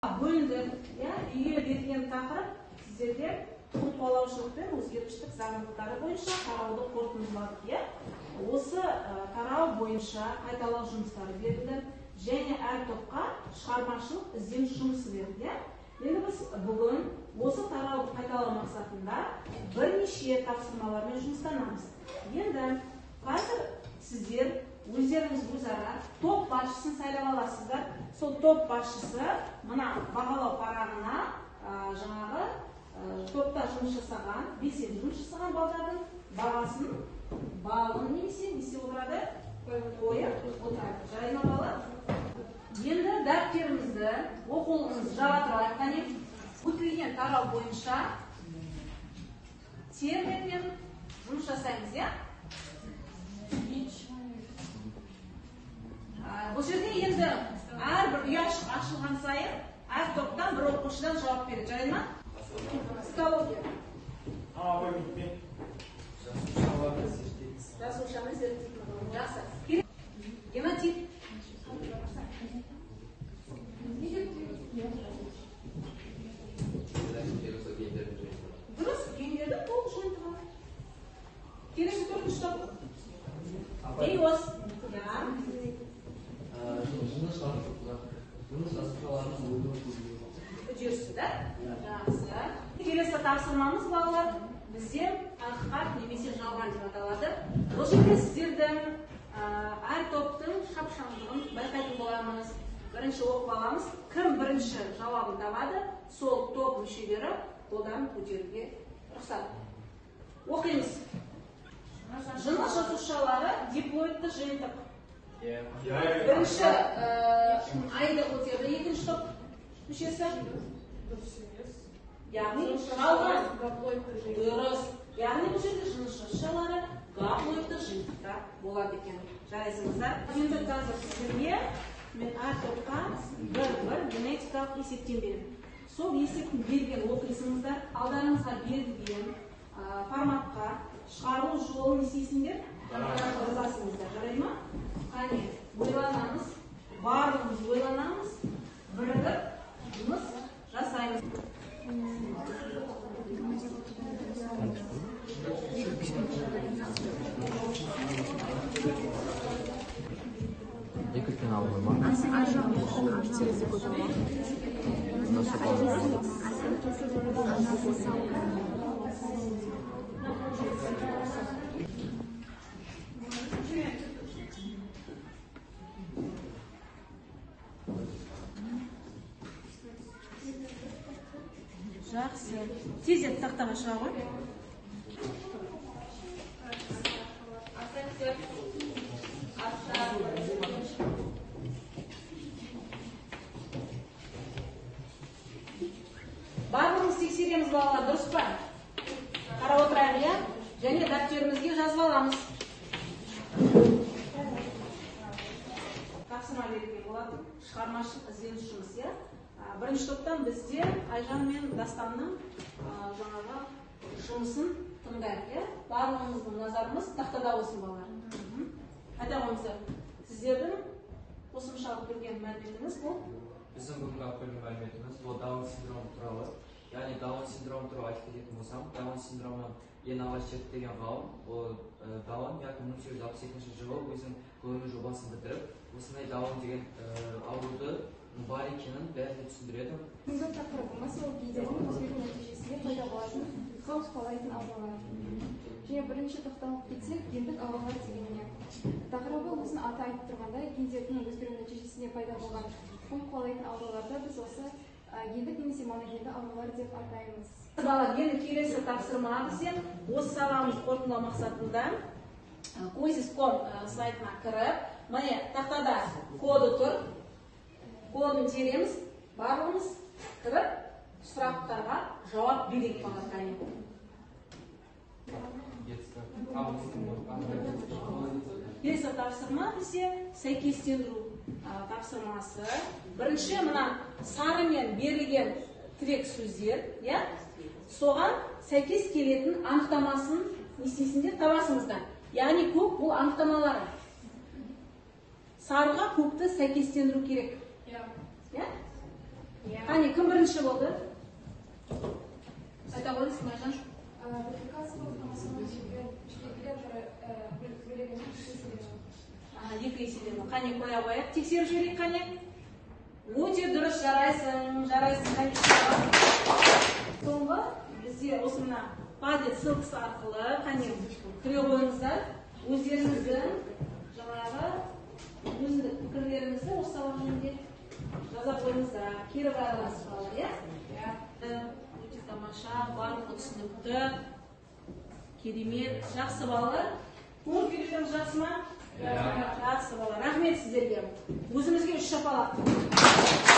бөлінді. Үйге берген тақырып сіздерге құқық қорғаушылық пен өзгергіштік заңдылықтары бойынша тарауды қорытындыладық. Осы тарау бойынша қайталау жұмыстары берілді және әр топқа шығармашылық ізденіс жұмысы берілді. Енді біз бүгін осы тарауды қайталау мақсатында бірнеше тапсырмалармен жұмыстанамыз. Енді қазір сіздер өздеріңіз өзара топ басшысын сайлап аласыздар. Сол топ басшысы мына бағалау парағына жаңағы топта жұмыс жасаған, белсенді жұмыс жасаған балдардың бағасын, балын немесе не істеп отырады? Қойып отырады. Жарай ма бала? Енді дәптерімізді, оқулығымызды жаба тұрайық. Қане, өтілген тарау бойынша терминмен жұмыс жасаймыз, я? Бұл жерде енді әрбір ұяшық ашылған сайын әр топтан бір оқушыдан жауап береді. Жарай ма? Психология. Жасушаны зерттейтін. Жақсы. Генотип. Дұрыс, гендерді толық жиынтығы. Келесі төртінші топ. Мейоз. Үдерісі, да? Жақсы. Келесі тапсырмамыз балалар бізде ақиқат немесе жалған деп аталады. Бұл жерде сіздердің әр топтың шапшаңдығын байқайтын боламыз. Бірінші оқып аламыз. Кім бірінші жауабын табады, сол топ мүшелері қолдан көтеруге рұқсат. Оқимыз. Жыныс жасушалары диплоидты жиынтық. Бірінші айды көтерді, екінші топ мүшесі. Яғни жалған дұрыс. Яғни бұл жерде жыныс жасушалары гаплоидты жиынтықта болады екен. Жарайсыңыздар. Енді қазір сіздерге мен әр топқа бір генетикалық есептен беремін. Сол есептің берген оқисыңыздар, алдарыңызға берілген форматқа шығару жолын істейсіңдер, жазасыңыздар. Жарай ма? Қане, ойланамыз, барлығымыз ойланамыз, бірігіп жұмыс жасаймыз. Екілкен алғы ма? Жақсы. Тездетіп тақтаға шыға ғой. Барлығымыз тексереміз балалар, дұрыс па? Қарап отырайық, я? Және дәптерімізге жазып аламыз. Тапсырма беруге болады. Шығармашылық ізденіс жұмыс, я? Бірінші топтан бізде Айжан мен Дастанның жаңағы жұмысын тыңдайық. Барлығымыздың назарымыз тақтада болсын балалар. Айта қойыңыздар, сіздердің қосымшалық берген мәліметіңіз бұл? Біздің бүгінгі алып берген мәліметіміз бұл Даун синдромы туралы. Яғни Даун синдромы туралы айтып кететін болсам, Даун синдромын ең алғаш зерттеген ғалым, ол Даун 1862 жылы өзінің ғылыми жобасын бітіріп, осындай Даун деген ауруды бар екенін бәріне түсіндіреді. Бүгінгі тақырыбымыз ол гендердің өзгеру нәтижесінде пайда болатын қауіп қалайтын аурулар. Және бірінші тоқталып кетсек, гендік аурулар дегеніне. Тақырыбы өзінің аты айтып тұрғандай, гендердің өзгеру нәтижесінде пайда болған қауіп қалайтын ауруларды біз осы гендік немесе моногенді аурулар деп атаймыз. Бала, енді келесі тапсырма бізде осы сабағымызды қорытындылау мақсатында Quizzes.com сайтына кіріп, міне тақтада коды тұр. Кодын тереміз, барлығымыз кіріп, сұрақтарға жауап берейік балалар. Келесі тапсырма бізде сәйкестендіру тапсырмасы. Бірінші мына сарымен берілген тірек сөздер, соған сәйкес келетін анықтамасын не істейсіңдер, табасыңыздар. Яғни көк бұл анықтамалары. Сарыға көкті сәйкестендіру керек. Қане, кім бірінші болды? Айта қойыңыз, Майжан. Екі еселемі. Қане, қоя қояқ. Тексеріп жіберейік, қане. Өте дұрыс, жарайсың. Соңғы бізде осына падет ссылкасы арқылы қане кіре қойыңыздар. Өздеріңіздің жаңағы өзіндік пікірлеріңізді осы сабақ жөнінде жаза қойыңыздар. Кері байланысып алар, иә? Өте тамаша, барлығы түсінікті, керемет, жақсы балалар. Көңіл күйдеріңіз жақсы ма? Жақсы балалар. Рахмет сіздерге. Өзімізге 3 шапалақ.